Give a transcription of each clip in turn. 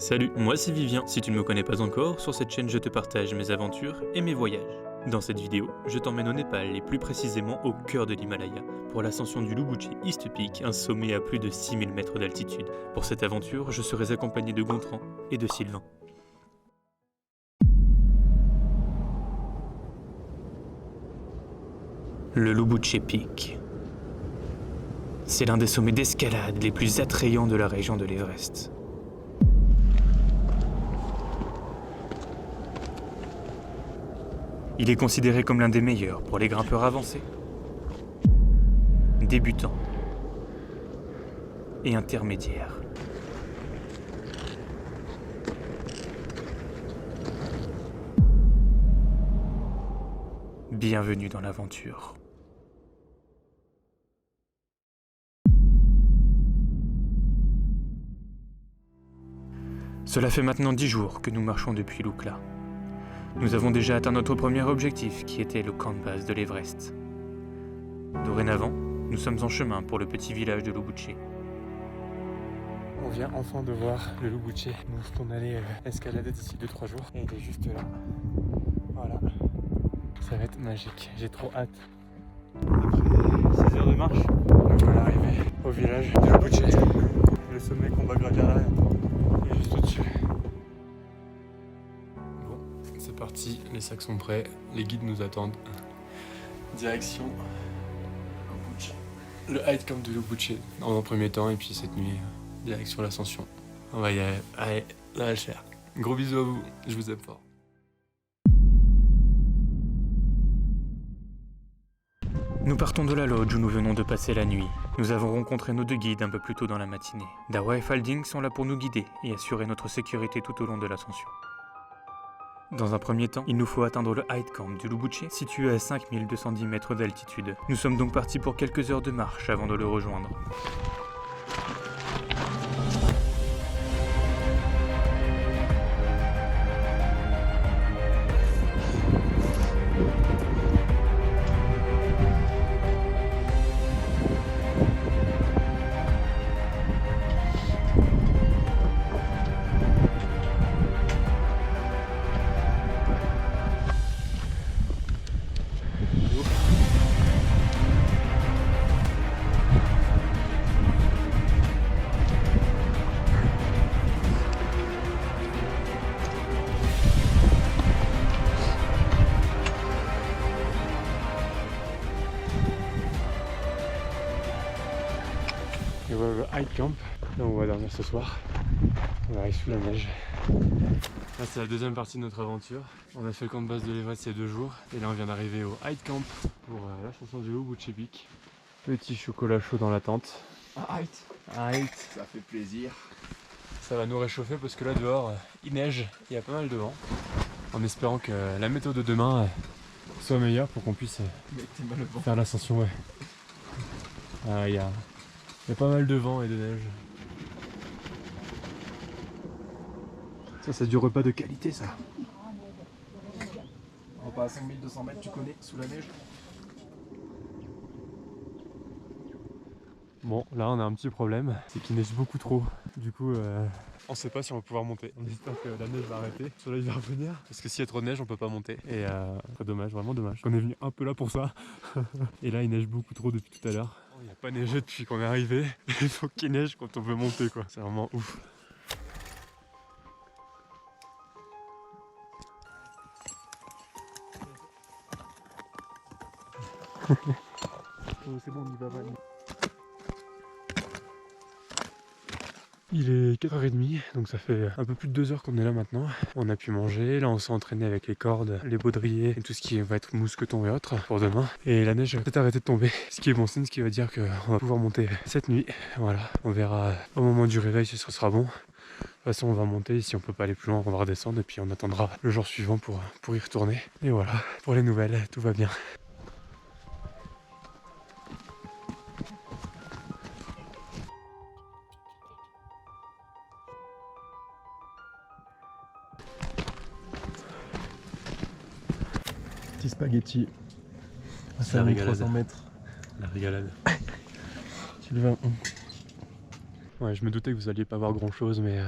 Salut, moi c'est Vivien. Si tu ne me connais pas encore, sur cette chaîne je te partage mes aventures et mes voyages. Dans cette vidéo, je t'emmène au Népal et plus précisément au cœur de l'Himalaya, pour l'ascension du Lubutche East Peak, un sommet à plus de 6000 mètres d'altitude. Pour cette aventure, je serai accompagné de Gontran et de Sylvain. Le Lubutche Peak. C'est l'un des sommets d'escalade les plus attrayants de la région de l'Everest. Il est considéré comme l'un des meilleurs pour les grimpeurs avancés, débutants et intermédiaires. Bienvenue dans l'aventure. Cela fait maintenant 10 jours que nous marchons depuis Lukla. Nous avons déjà atteint notre premier objectif, qui était le camp de base de l'Everest. Dorénavant, nous sommes en chemin pour le petit village de Lubutche. On vient enfin de voir le Lubutche, dont on allait escalader d'ici 2-3 jours. Et il est juste là. Voilà. Ça va être magique, j'ai trop hâte. Après 6 heures de marche, nous voilà arrivés au village de Lubutche. Le sommet qu'on va gravir là est juste au-dessus. C'est parti, les sacs sont prêts, les guides nous attendent. Direction Lubutche. Le hike camp de Lubutche en un premier temps, et puis cette nuit, direction l'ascension. On va y aller, allez, ça va le faire. Gros bisous à vous, je vous aime fort. Nous partons de la lodge où nous venons de passer la nuit. Nous avons rencontré nos deux guides un peu plus tôt dans la matinée. Dawa et Falding sont là pour nous guider et assurer notre sécurité tout au long de l'ascension. Dans un premier temps, il nous faut atteindre le hike camp du Lubutche, situé à 5210 mètres d'altitude. Nous sommes donc partis pour quelques heures de marche avant de le rejoindre. Et voilà le hike camp, là on va dormir ce soir. On arrive sous la neige. Là c'est la deuxième partie de notre aventure. On a fait le camp de base de l'Everest il y a 2 jours. Et là on vient d'arriver au hike camp pour l'ascension du Lubutche Peak. Petit chocolat chaud dans la tente. Ça fait plaisir. Ça va nous réchauffer parce que là dehors il neige, il y a pas mal de vent. En espérant que la météo de demain soit meilleure pour qu'on puisse faire l'ascension. Ouais. Il y a pas mal de vent et de neige. Ça c'est du repas de qualité ça. On va à 5200 mètres, tu connais, sous la neige. Bon, là on a un petit problème, c'est qu'il neige beaucoup trop. Du coup, on sait pas si on va pouvoir monter. On espère que la neige va arrêter, le soleil va revenir. Parce que s'il y a trop de neige, on peut pas monter. Et très dommage, vraiment dommage. On est venu un peu là pour ça. Et là, il neige beaucoup trop depuis tout à l'heure. Il n'y a pas neigé depuis qu'on est arrivé. Il faut qu'il neige quand on veut monter, quoi. C'est vraiment ouf. Oh, c'est bon, on y va, va. Il est 4h30, donc ça fait un peu plus de 2 heures qu'on est là maintenant. On a pu manger, là on s'est entraîné avec les cordes, les baudriers et tout ce qui va être mousqueton et autres pour demain. Et la neige va peut-être arrêter de tomber, ce qui est bon signe, ce qui va dire qu'on va pouvoir monter cette nuit. Voilà, on verra au moment du réveil si ce sera bon. De toute façon on va monter, si on peut pas aller plus loin on va redescendre et puis on attendra le jour suivant pour y retourner. Et voilà, pour les nouvelles, tout va bien. Petit spaghetti à 5300 mètres. La régalade. Sylvain. Ouais, je me doutais que vous alliez pas voir grand chose, mais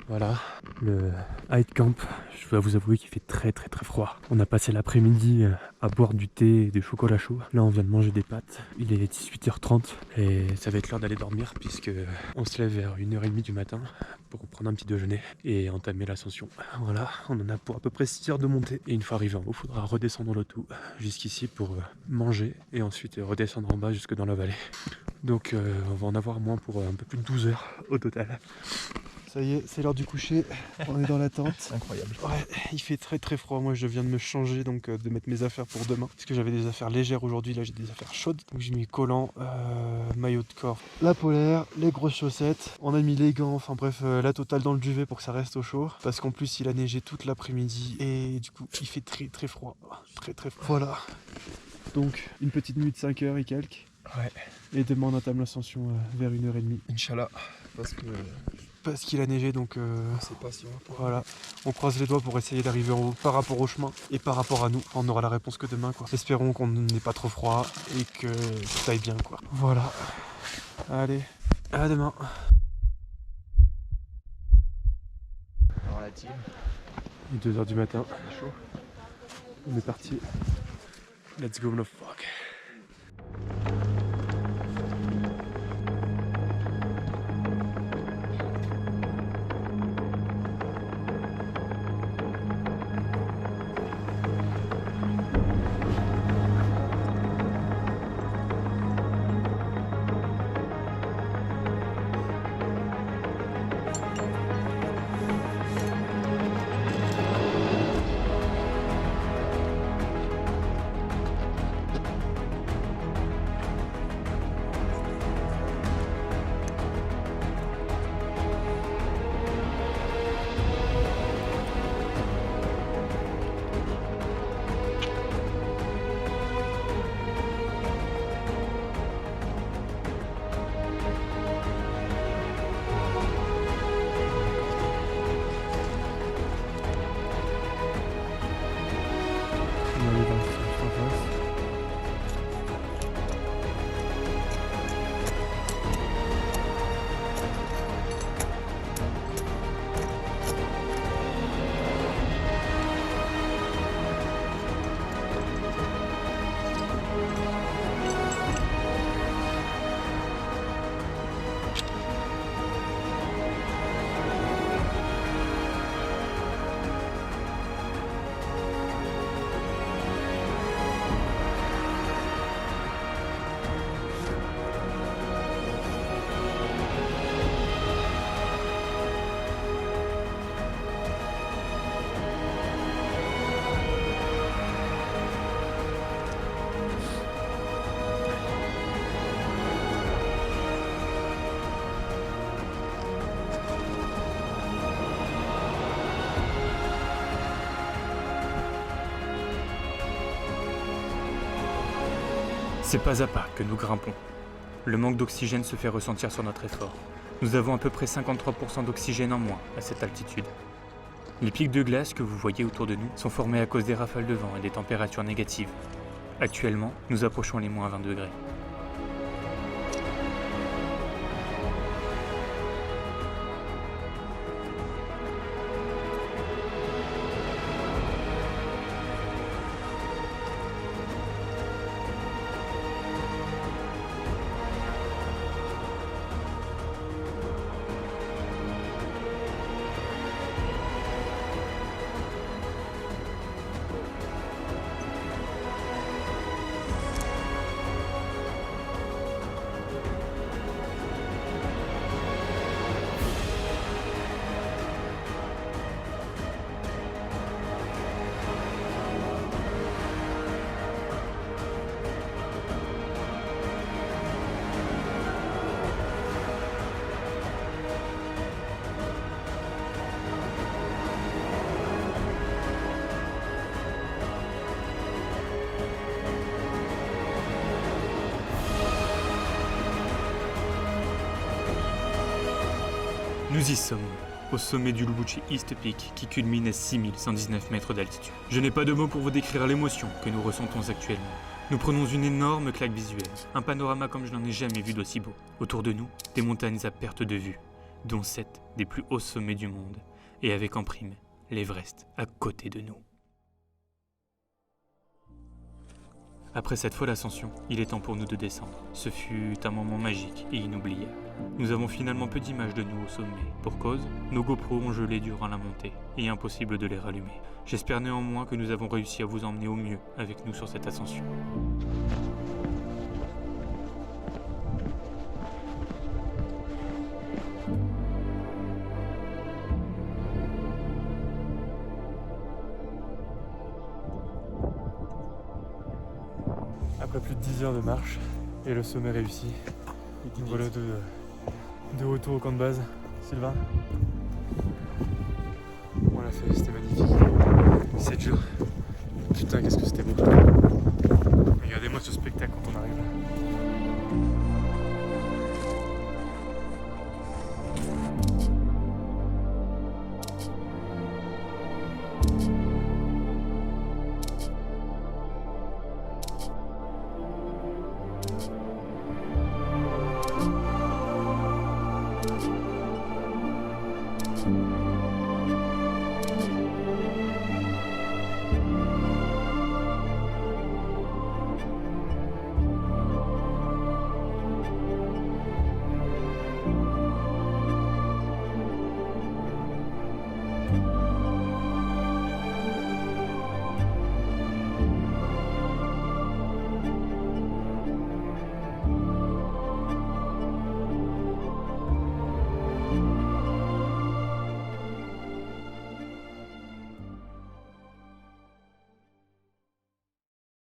Voilà, le hike camp, je dois vous avouer qu'il fait très froid. On a passé l'après-midi à boire du thé et du chocolat chaud. Là on vient de manger des pâtes, il est 18h30 et ça va être l'heure d'aller dormir puisque on se lève vers 1h30 du matin pour prendre un petit déjeuner et entamer l'ascension. Voilà, on en a pour à peu près 6 heures de montée et une fois arrivé en haut, il faudra redescendre le tout jusqu'ici pour manger et ensuite redescendre en bas jusque dans la vallée. Donc on va en avoir moins pour un peu plus de 12 heures au total. Ça y est, c'est l'heure du coucher, on est dans la tente. Incroyable. Ouais, il fait très froid, moi je viens de me changer, donc de mettre mes affaires pour demain. Parce que j'avais des affaires légères aujourd'hui, là j'ai des affaires chaudes. Donc j'ai mis collant, maillot de corps, la polaire, les grosses chaussettes. On a mis les gants, enfin bref, la totale dans le duvet pour que ça reste au chaud. Parce qu'en plus il a neigé toute l'après-midi et du coup il fait très froid. Très froid. Voilà. Donc une petite nuit de 5 heures et quelques. Ouais. Et demain on entame l'ascension vers 1h30. Inch'Allah. Parce qu'il a neigé, donc c'est pas si on va pouvoir. voilà, on croise les doigts pour essayer d'arriver en haut par rapport au chemin et par rapport à nous. On aura la réponse que demain, quoi. Espérons qu'on n'ait pas trop froid et que tout aille bien, quoi. Voilà. Allez, à demain. Alors la team. Il est 2h du matin. C'est chaud. On est parti. Let's go, no fuck. C'est pas à pas que nous grimpons. Le manque d'oxygène se fait ressentir sur notre effort. Nous avons à peu près 53% d'oxygène en moins à cette altitude. Les pics de glace que vous voyez autour de nous sont formés à cause des rafales de vent et des températures négatives. Actuellement, nous approchons les moins 20 degrés. Nous y sommes, au sommet du Lubutshi East Peak qui culmine à 6119 mètres d'altitude. Je n'ai pas de mots pour vous décrire l'émotion que nous ressentons actuellement. Nous prenons une énorme claque visuelle, un panorama comme je n'en ai jamais vu d'aussi beau. Autour de nous, des montagnes à perte de vue, dont 7 des plus hauts sommets du monde, et avec en prime l'Everest à côté de nous. Après cette folle ascension, il est temps pour nous de descendre. Ce fut un moment magique et inoubliable. Nous avons finalement peu d'images de nous au sommet. Pour cause, nos GoPros ont gelé durant la montée, et impossible de les rallumer. J'espère néanmoins que nous avons réussi à vous emmener au mieux avec nous sur cette ascension. Après plus de 10 heures de marche et le sommet réussi, nous voilà de retour au camp de base. Sylvain, on l'a fait, c'était magnifique. 7 jours. Putain, qu'est-ce que c'était beau. Regardez-moi ce spectacle quand on arrive là.